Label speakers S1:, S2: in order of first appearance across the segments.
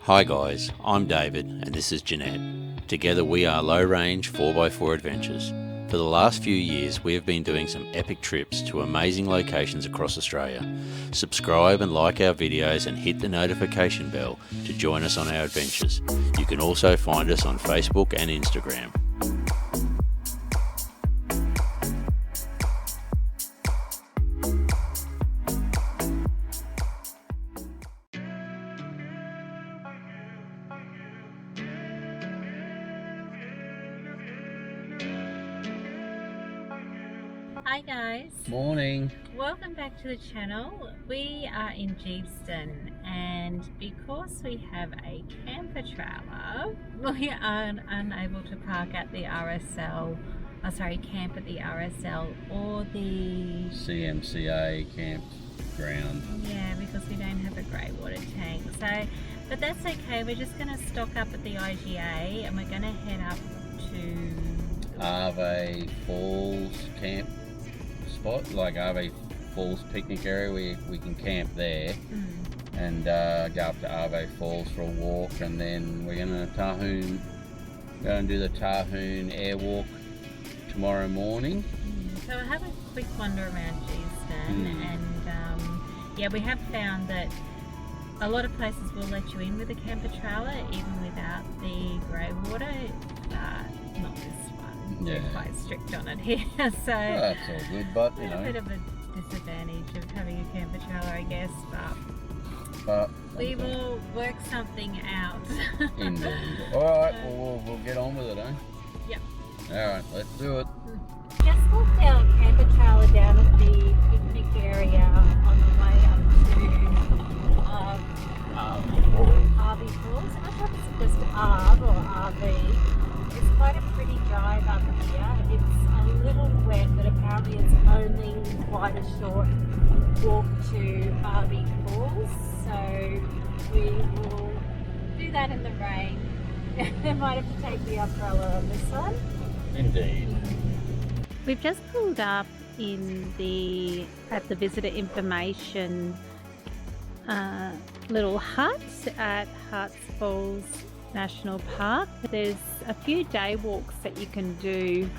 S1: Hi guys, I'm David and this is Jeanette. Together we are Low Range 4x4 Adventures. For the last few years we have been doing some epic trips to amazing locations across Australia. Subscribe and like our videos and hit the notification bell to join us on our adventures. You can also find us on Facebook and Instagram.
S2: Hi guys,
S3: Morning.
S2: welcome back to the channel. We are in Geevston, and because we have a camper trailer, we are unable to park at the camp at the RSL or the
S3: CMCA campground.
S2: Yeah, because we don't have a grey water tank. But that's okay. We're just going to stock up at the IGA, and we're going to head up to
S3: Arve Falls camp spot, like Arve Falls picnic area. We can camp there and go up to Arve Falls for a walk, and then we're going to go and do the Tahune Airwalk tomorrow morning.
S2: So we'll have a quick wander around Geevston, and yeah, we have found that a lot of places will let you in with a camper trailer even without the grey water, but not this one.
S3: Yeah.
S2: We're quite strict on it here, so
S3: That's all good, but you
S2: a
S3: know.
S2: bit of a disadvantage of having a camper trailer, I guess,
S3: But
S2: we will work something out.
S3: indeed. Alright, well, we'll get on with it, eh?
S2: Yep.
S3: Alright, let's do it.
S2: Just walked our camper trailer down at the picnic area on the way up to Arve Falls. I'm not sure if it's just Arve or RV. It's quite a pretty drive up here. It's a little wet, but apparently it's only quite a short walk to Arve Falls. So we will do that in the rain. I might have to take the umbrella on this one.
S3: Indeed.
S2: We've just pulled up at the visitor information little hut at Harts Falls National Park. There's a few day walks that you can do.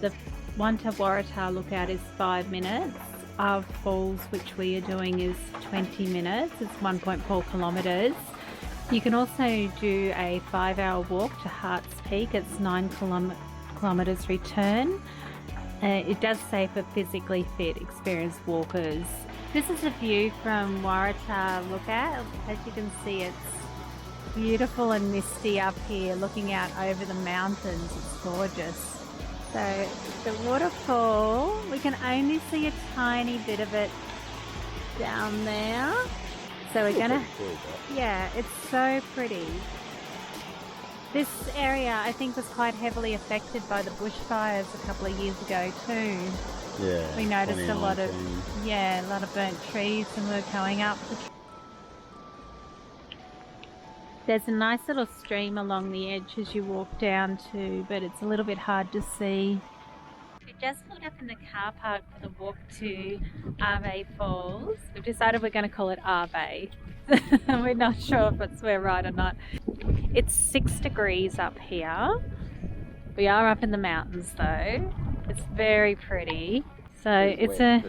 S2: The one to Waratah Lookout is 5 minutes. Arve Falls, which we are doing, is 20 minutes. It's 1.4 kilometres. You can also do a 5-hour walk to Harts Peak. It's 9 kilometres return. It does say for physically fit, experienced walkers. This is a view from Waratah Lookout. As you can see, it's beautiful and misty up here, looking out over the mountains. It's gorgeous. So the waterfall, we can only see a tiny bit of it down there. So we're gonna, yeah, it's so pretty. This area, I think, was quite heavily affected by the bushfires a couple of years ago too.
S3: Yeah.
S2: We noticed a lot of burnt trees, and we're going up. There's a nice little stream along the edge as you walk down to, but it's a little bit hard to see. We just pulled up in the car park for the walk to Arve Falls. We've decided we're going to call it Arve. We're not sure if we're right or not. It's 6 degrees up here. We are up in the mountains though. It's very pretty. So it's a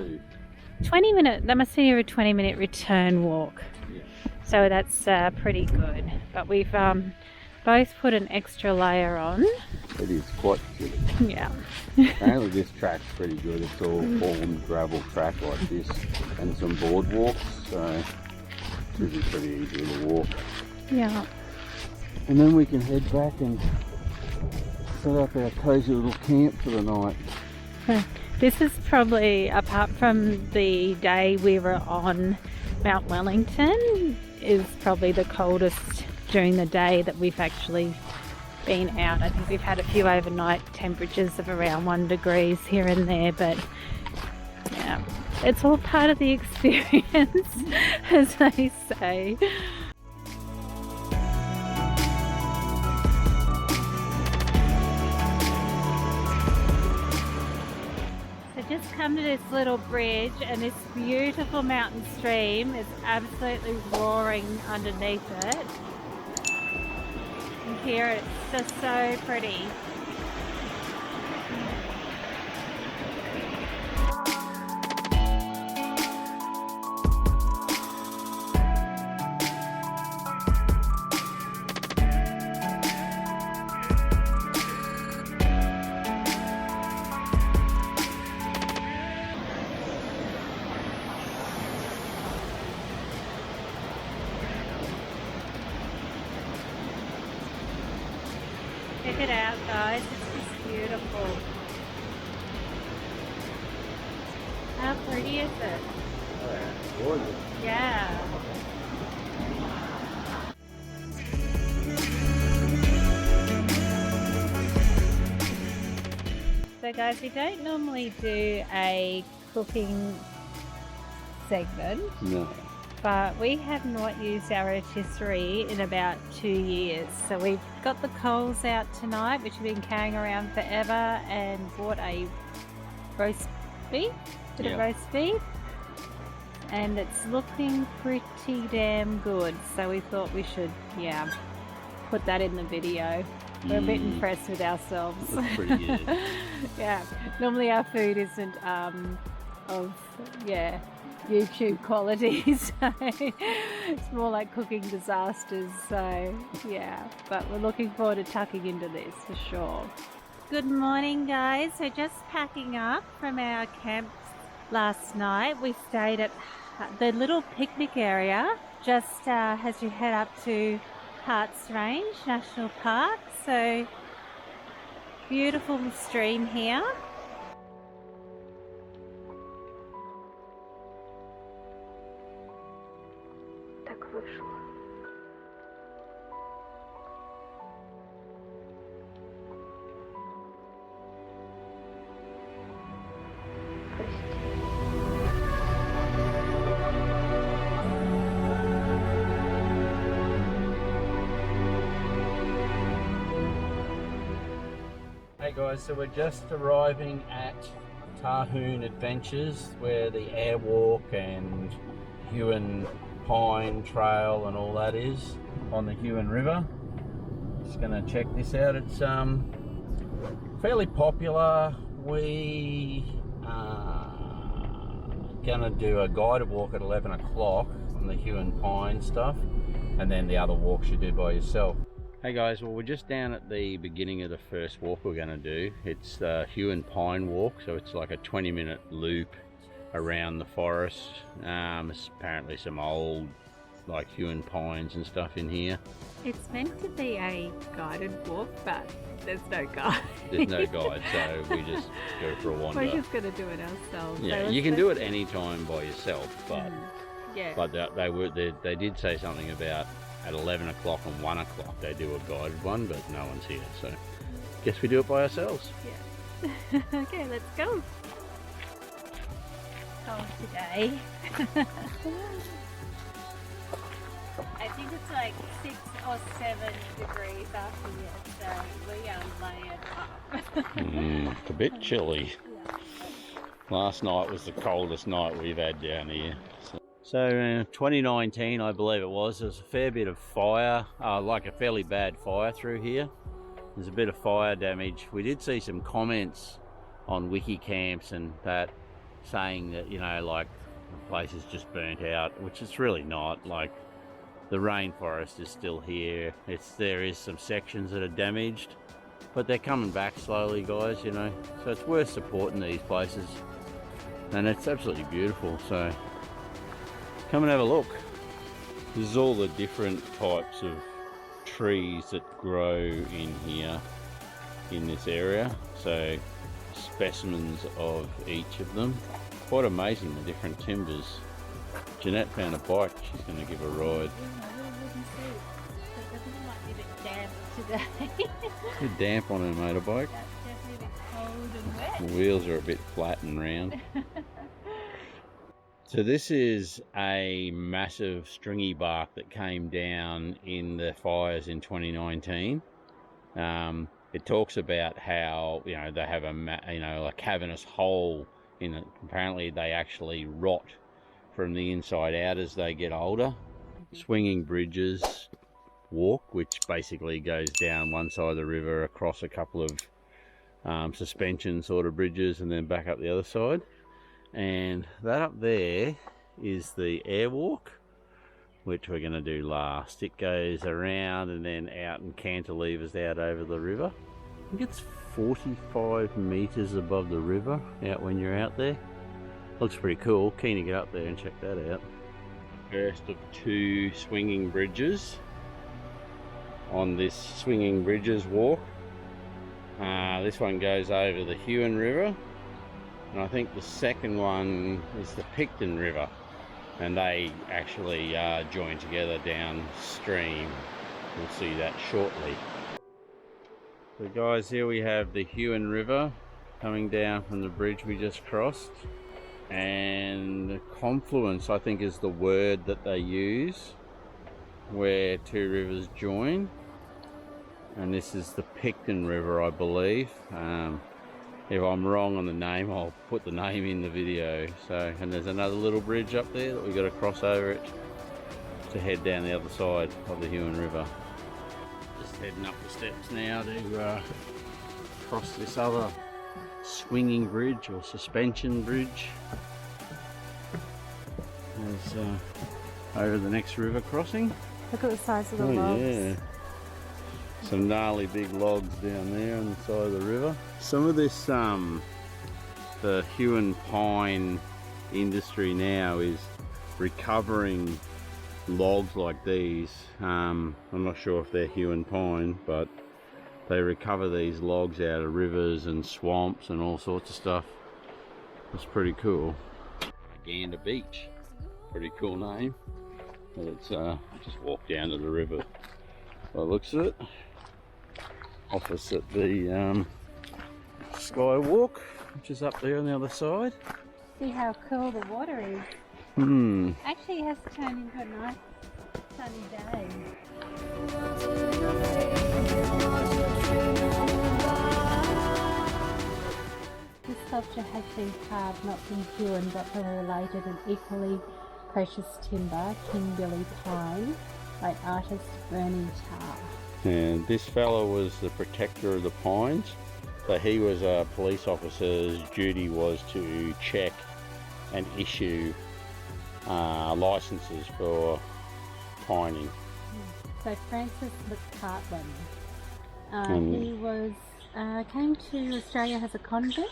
S2: 20-minute, that must be a 20-minute return walk.
S3: Yeah.
S2: So that's pretty good. But we've both put an extra layer on.
S3: It is quite good.
S2: Yeah.
S3: Apparently this track's pretty good. It's all formed gravel track like this, and some boardwalks, so it should be pretty easy to walk.
S2: Yeah.
S3: And then we can head back and set up our cosy little camp for the night.
S2: This is probably, apart from the day we were on Mount Wellington, is probably the coldest during the day that we've actually been out. I think we've had a few overnight temperatures of around 1 degree here and there, but yeah, it's all part of the experience, as they say. So just come to this little bridge and this beautiful mountain stream is absolutely roaring underneath it. And here it's just so pretty. Check it out, guys, it's just beautiful. How pretty is it?
S3: Gorgeous.
S2: Yeah. So guys, we don't normally do a cooking segment.
S3: No.
S2: But we have not used our rotisserie in about 2 years. So we've got the coals out tonight, which we've been carrying around forever, and bought a roast beef, bit of roast beef. And it's looking pretty damn good. So we thought we should, put that in the video. We're a bit impressed with ourselves.
S1: Looks pretty good.
S2: Yeah. Normally our food isn't of YouTube quality, so it's more like cooking disasters. So yeah, but we're looking forward to tucking into this for sure. Good morning, guys. So just packing up from our camp last night. We stayed at the little picnic area just as you head up to Harts Range National Park. So beautiful stream here.
S3: Hey guys, so we're just arriving at Tahune Adventures, where the Airwalk and Huon Pine Trail and all that is on the Huon River. Just gonna check this out. It's fairly popular. We are gonna do a guided walk at 11 o'clock on the Huon Pine stuff, and then the other walks you do by yourself. Hey guys, well we're just down at the beginning of the first walk we're going to do. It's the Huon Pine Walk, so it's like a 20-minute loop around the forest. There's apparently some old like Huon pines and stuff in here.
S2: It's meant to be a guided walk, but there's no guide.
S3: There's no guide, so we just go for a wander.
S2: We're just going to do it ourselves.
S3: Yeah, you can do it any time by yourself, but they did say something about at 11 o'clock and 1 o'clock they do a guided one, but no one's here, so guess we do it by ourselves.
S2: Yeah. Okay, let's go. Cold today. I think it's like 6 or 7 degrees up here, so we are layered up.
S3: It's a bit chilly.
S2: Yeah.
S3: Last night was the coldest night we've had down here. So 2019, I believe it was, there was a fair bit of fire, like a fairly bad fire through here. There's a bit of fire damage. We did see some comments on wiki camps and that saying that, you know, like the place is just burnt out, which it's really not. Like the rainforest is still here. There is some sections that are damaged, but they're coming back slowly, guys, you know. So it's worth supporting these places, and it's absolutely beautiful. So come and have a look. This is all the different types of trees that grow in here, in this area. So specimens of each of them. Quite amazing, the different timbers. Jeanette found a bike, she's going to give a ride.
S2: Today.
S3: It's a bit damp on her motorbike.
S2: That's definitely a bit cold and wet.
S3: The wheels are a bit flat and round. So this is a massive stringy bark that came down in the fires in 2019. It talks about how, you know, they have a cavernous hole
S1: in it. Apparently they actually rot from the inside out as they get older. Swinging Bridges walk, which basically goes down one side of the river, across a couple of suspension sort of bridges, and then back up the other side. And that up there is the Airwalk, which we're going to do last. It goes around and then out and cantilevers out over the river. I think it's 45 metres above the river out when you're out there. Looks pretty cool. Keen to get up there and check that out. First of two swinging bridges on this Swinging Bridges walk. This one goes over the Tahune River, and I think the second one is the Picton River, and they actually join together downstream. We'll see that shortly. So guys, here we have the Tahune River coming down from the bridge we just crossed, and the confluence, I think, is the word that they use where two rivers join. And this is the Picton River, I believe. If I'm wrong on the name, I'll put the name in the video. So, and there's another little bridge up there that we've got to cross over it to head down the other side of the Tahune River. Just heading up the steps now to cross this other swinging bridge or suspension bridge. There's over the next river crossing.
S2: Look at the size of the logs.
S1: Yeah. Some gnarly big logs down there on the side of the river. Some of this, the Tahune pine industry now is recovering logs like these. I'm not sure if they're Tahune pine, but they recover these logs out of rivers and swamps and all sorts of stuff. It's pretty cool. Gander Beach, pretty cool name. But it's just walk down to the river by the looks of it. Opposite the Skywalk, which is up there on the other side.
S2: See how cool the water is. Actually, it has turned into a nice sunny day. This sculpture has been carved not from Tahune but from a related and equally precious timber, King Billy Pine, by artist Bruny Island.
S1: And this fellow was the protector of the pines. So he was a police officer's duty was to check and issue licenses for pining.
S2: So Francis McCartland, he was came to Australia as a convict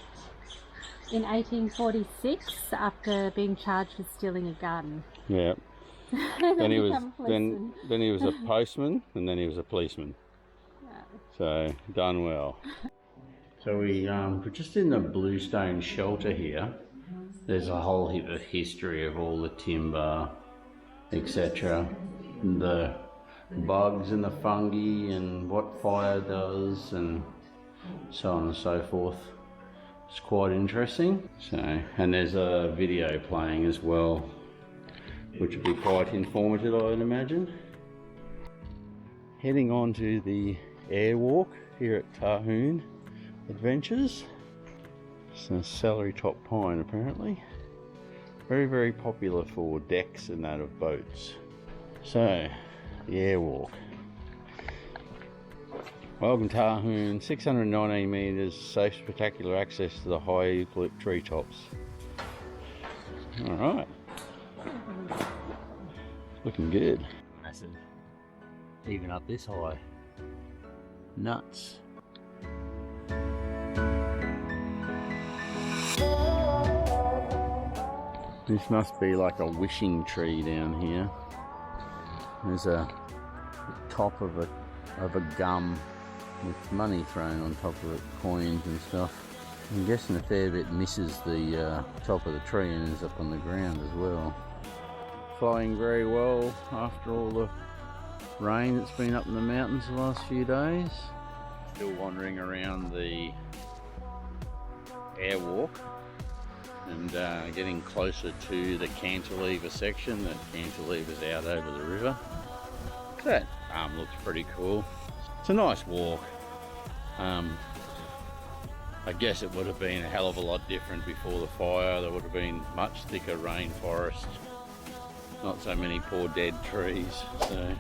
S2: in 1846 after being charged with stealing a gun.
S1: Yeah.
S2: then
S1: he was then he was a postman, and then he was a policeman.
S2: Yeah.
S1: So done well. So we're just in the Bluestone shelter here. There's a whole heap of history of all the timber, etc. The bugs and the fungi and what fire does and so on and so forth. It's quite interesting. So, and there's a video playing as well, which would be quite informative, I would imagine. Heading on to the Airwalk here at Tahune Adventures. It's a celery top pine apparently. Very, very popular for decks and that of boats. So, the Airwalk. Welcome Tahune, 619 metres, safe spectacular access to the high eucalypt treetops. Alright. Looking good. Massive. Even up this high. Nuts. This must be like a wishing tree down here. There's a top of a gum with money thrown on top of it, coins and stuff. I'm guessing a fair bit misses the top of the tree and ends up on the ground as well. Flowing very well after all the rain that's been up in the mountains the last few days. Still wandering around the Airwalk and getting closer to the Cantilever Section that cantilevers out over the river. That looks pretty cool. It's a nice walk.
S3: I guess it would have been a hell of a lot different before the fire. There would have been much thicker rainforest, not so many poor dead trees, so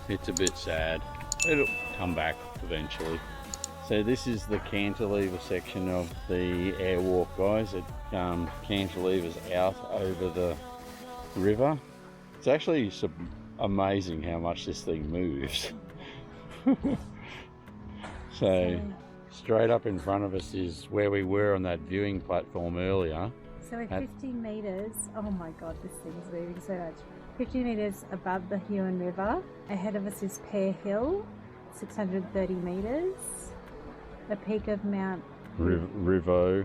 S3: it's a bit sad. It'll come back eventually. So this is the Cantilever section of the Airwalk, guys. It cantilevers out over the river. It's actually amazing how much this thing moves. So straight up in front of us is where we were on that viewing platform earlier.
S2: So we're 15 metres, oh my god, this thing's moving so much. 50 metres above the Tahune River. Ahead of us is Pear Hill, 630 metres. The peak of Mount
S3: Rivo,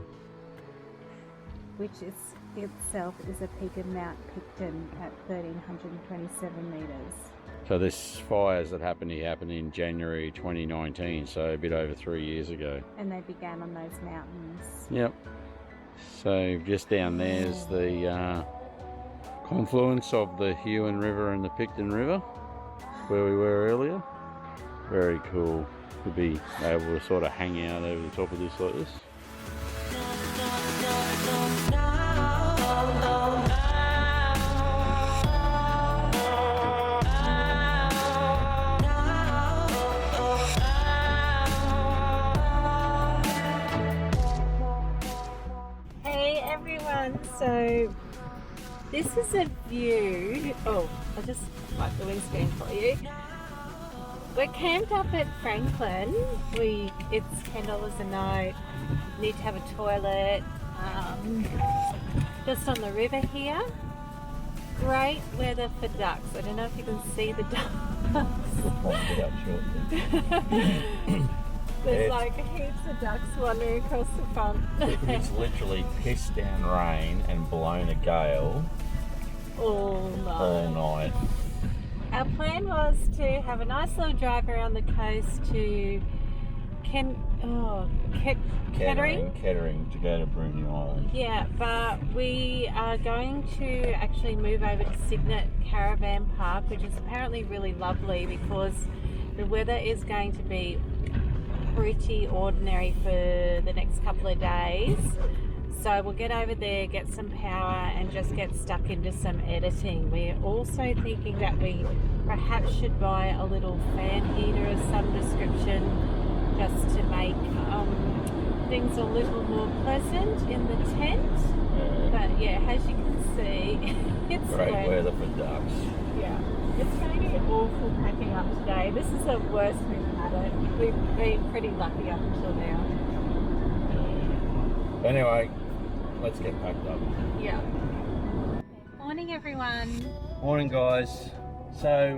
S2: which is itself is a peak of Mount Picton at 1,327 metres.
S3: So this fires that happened in January 2019, so a bit over 3 years ago.
S2: And they began on those mountains.
S3: Yep. So just down there's the confluence of the Tahune River and the Picton River, where we were earlier. Very cool to be able to sort of hang out over the top of this like this.
S2: Hey everyone, so this is a view. Oh, I'll just wipe the windscreen for you. We're camped up at Franklin. It's $10 a night. Need to have a toilet. Just on the river here. Great weather for ducks. I don't know if you can see the ducks. There's like heaps of ducks wandering across the front.
S3: It's literally pissed down rain and blown a gale
S2: all
S3: night.
S2: Our plan was to have a nice little drive around the coast to Kettering
S3: to go to Bruny Island.
S2: Yeah, but we are going to actually move over to Cygnet Caravan Park, which is apparently really lovely because the weather is going to be pretty ordinary for the next couple of days. So we'll get over there, get some power and just get stuck into some editing. We're also thinking that we perhaps should buy a little fan heater of some description just to make things a little more pleasant in the tent. But yeah, as you can see, it's
S3: great weather for ducks.
S2: Yeah, it's going to be awful packing up today. This is the worst we've had it. We've been pretty lucky up until now.
S3: Anyway, let's get packed up.
S2: Yeah. Morning everyone.
S3: Morning guys. So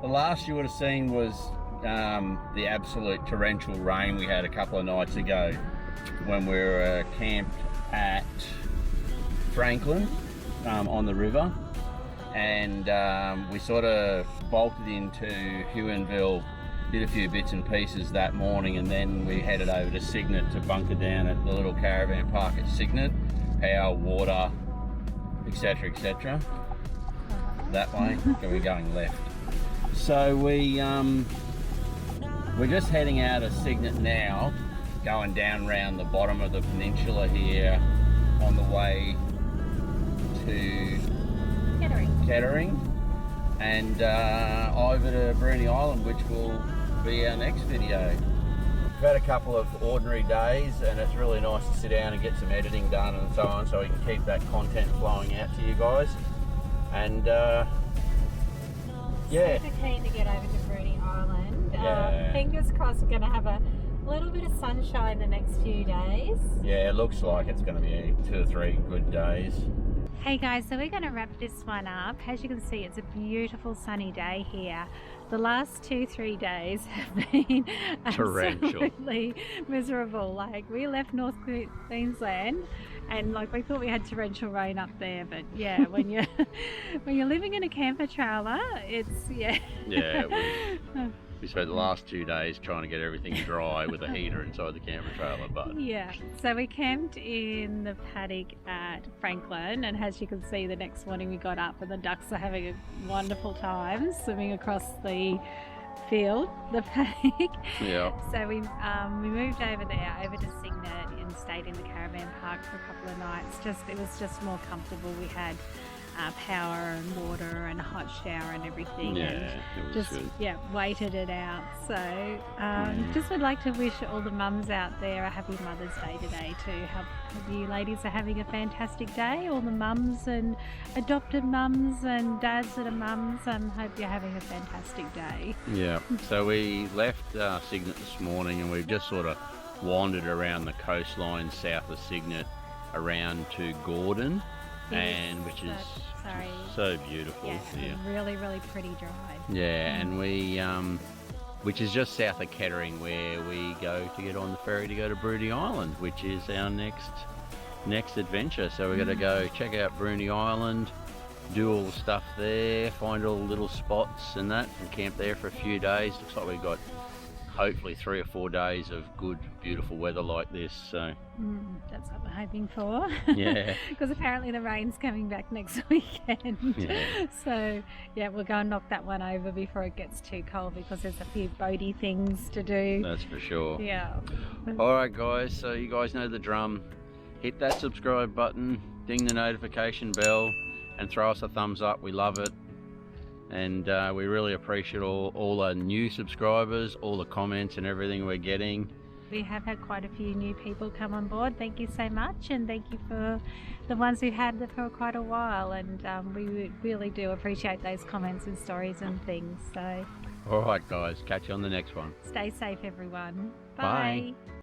S3: the last you would have seen was the absolute torrential rain we had a couple of nights ago when we were camped at Franklin on the river, and we sort of bolted into Huonville, did a few bits and pieces that morning, and then we headed over to Cygnet to bunker down at the little caravan park at Cygnet, power, water, etc, etc. That way, we're going left. So we're just heading out of Cygnet now, going down around the bottom of the peninsula here on the way to Kettering and over to Bruny Island, which will be our next video. We've had a couple of ordinary days and it's really nice to sit down and get some editing done and so on, so we can keep that content flowing out to you guys. And yeah,
S2: Super keen to get over to Bruny Island.
S3: Yeah.
S2: Fingers crossed we're going to have a little bit of sunshine the next few days.
S3: Yeah, it looks like it's going to be 2 or 3 good days.
S2: Hey guys, so we're going to wrap this one up. As you can see, it's a beautiful sunny day here. The last 2-3 days have been
S3: Torrential.
S2: absolutely miserable. Like, we left North Queensland and like we thought we had torrential rain up there, but yeah, when you're living in a camper trailer, it's yeah.
S3: We spent the last 2 days trying to get everything dry with a heater inside the camper trailer, but
S2: yeah. So we camped in the paddock at Franklin, and as you can see, the next morning we got up and the ducks are having a wonderful time swimming across the field, the paddock.
S3: Yeah.
S2: So we moved over there, over to Cygnet, and stayed in the caravan park for a couple of nights. It was just more comfortable. We had power and water and a hot shower and everything.
S3: Yeah,
S2: and
S3: it was
S2: just
S3: good.
S2: waited it out. So just would like to wish all the mums out there a happy Mother's Day today too. Hope you ladies are having a fantastic day. All the mums and adopted mums and dads that are mums, hope you're having a fantastic day.
S3: Yeah. So we left Cygnet this morning, and we've just sort of wandered around the coastline south of Cygnet around to Gordon, and which is so beautiful.
S2: Yeah, really, really pretty drive.
S3: Yeah, and we, which is just south of Kettering, where we go to get on the ferry to go to Bruny Island, which is our next adventure. So we're going to go check out Bruny Island, do all the stuff there, find all the little spots and that, and camp there for a few days. Looks like we've got hopefully 3 or 4 days of good, beautiful weather like this. So
S2: that's what we're hoping for.
S3: Yeah.
S2: Because apparently the rain's coming back next weekend.
S3: Yeah.
S2: So yeah, we'll go and knock that one over before it gets too cold, because there's a few boaty things to do.
S3: That's for sure.
S2: Yeah.
S3: All right, guys. So you guys know the drum. Hit that subscribe button, ding the notification bell, and throw us a thumbs up. We love it. And we really appreciate all the new subscribers, all the comments and everything we're getting.
S2: We have had quite a few new people come on board. Thank you so much, and thank you for the ones who had it for quite a while. And we really do appreciate those comments and stories and things. So
S3: All right, guys. Catch you on the next one.
S2: stay safe, everyone.
S3: Bye.
S2: Bye.